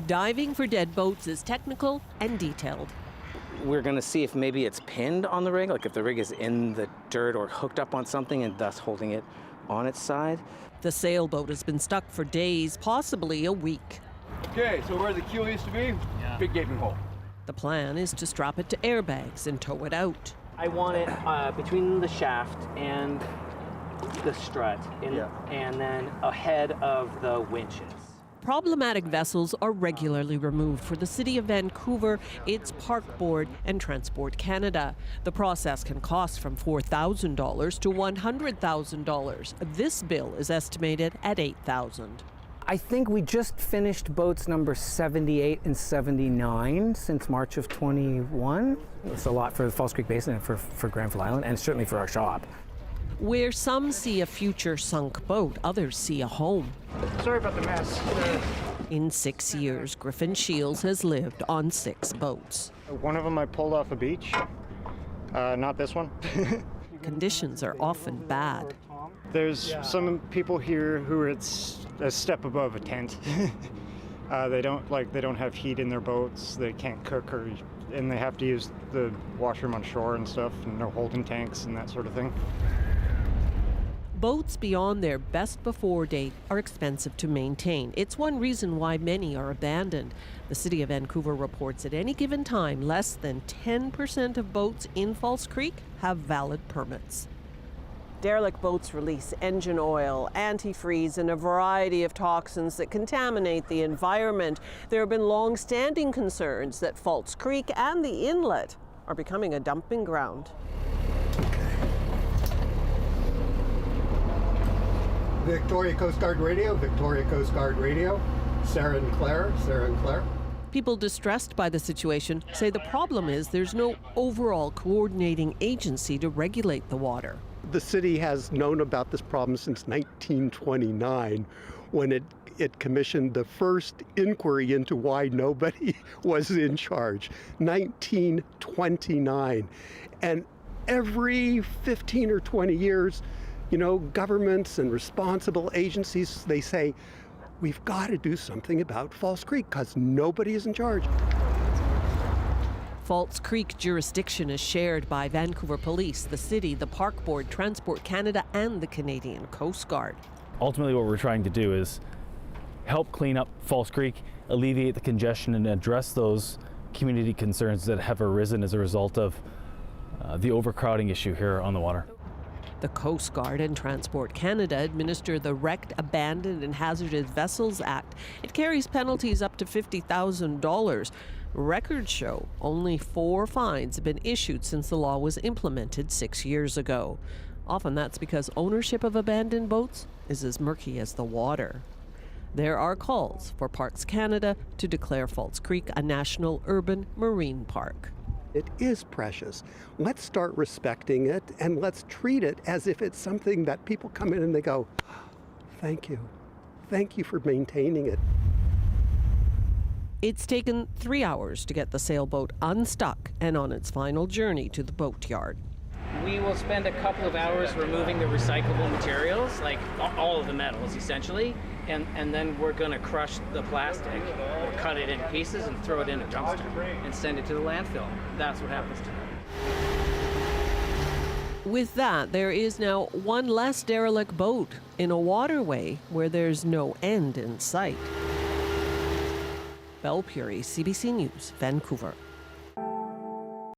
Diving for dead boats is technical and detailed. We're going to see if maybe it's pinned on the rig, like if the rig is in the dirt or hooked up on something and thus holding it on its side. The sailboat has been stuck for days, possibly a week. Okay, so where the keel used to be, big gaping hole. The plan is to strap it to airbags and tow it out. I want it between the shaft and the strut, and then ahead of the winches. Problematic vessels are regularly removed for the City of Vancouver, its Park Board, and Transport Canada. The process can cost from $4,000 to $100,000. This bill is estimated at $8,000. I think we just finished boats number 78 and 79 since March of 21. It's a lot for the False Creek Basin and for Granville Island, and certainly for our shop. Where some see a future sunk boat, others see a home. Sorry about the mess. In 6 years, Griffin Shields has lived on 6 boats. One of them I pulled off a beach, not this one. Conditions are often bad. There's some people here who it's a step above a tent. They don't have heat in their boats. They can't cook, and they have to use the washroom on shore and stuff, and no holding tanks and that sort of thing. Boats beyond their best before date are expensive to maintain. It's one reason why many are abandoned. The City of Vancouver reports at any given time, less than 10% of boats in False Creek have valid permits. Derelict boats release engine oil, antifreeze, and a variety of toxins that contaminate the environment. There have been long-standing concerns that False Creek and the inlet are becoming a dumping ground. Victoria Coast Guard Radio, Victoria Coast Guard Radio, Sarah and Claire. People distressed by the situation say the problem is there's no overall coordinating agency to regulate the water. The city has known about this problem since 1929, when it commissioned the first inquiry into why nobody was in charge. 1929. And every 15 or 20 years, governments and responsible agencies, they say, we've got to do something about False Creek because nobody is in charge. False Creek jurisdiction is shared by Vancouver Police, the city, the Park Board, Transport Canada, and the Canadian Coast Guard. Ultimately, what we're trying to do is help clean up False Creek, alleviate the congestion, and address those community concerns that have arisen as a result of the overcrowding issue here on the water. The Coast Guard and Transport Canada administer the Wrecked, Abandoned and Hazardous Vessels Act. It carries penalties up to $50,000. Records show only 4 fines have been issued since the law was implemented 6 years ago. Often that's because ownership of abandoned boats is as murky as the water. There are calls for Parks Canada to declare False Creek a national urban marine park. It is precious. Let's start respecting it, and let's treat it as if it's something that people come in and they go, thank you. Thank you for maintaining it. It's taken 3 hours to get the sailboat unstuck and on its final journey to the Boatyard. We will spend a couple of hours removing the recyclable materials, like all of the metals essentially, and then we're going to crush the plastic, or cut it into pieces and throw it in a dumpster and send it to the landfill. That's what happens to it. With that, there is now one less derelict boat in a waterway where there's no end in sight. Belle Puri, CBC News, Vancouver.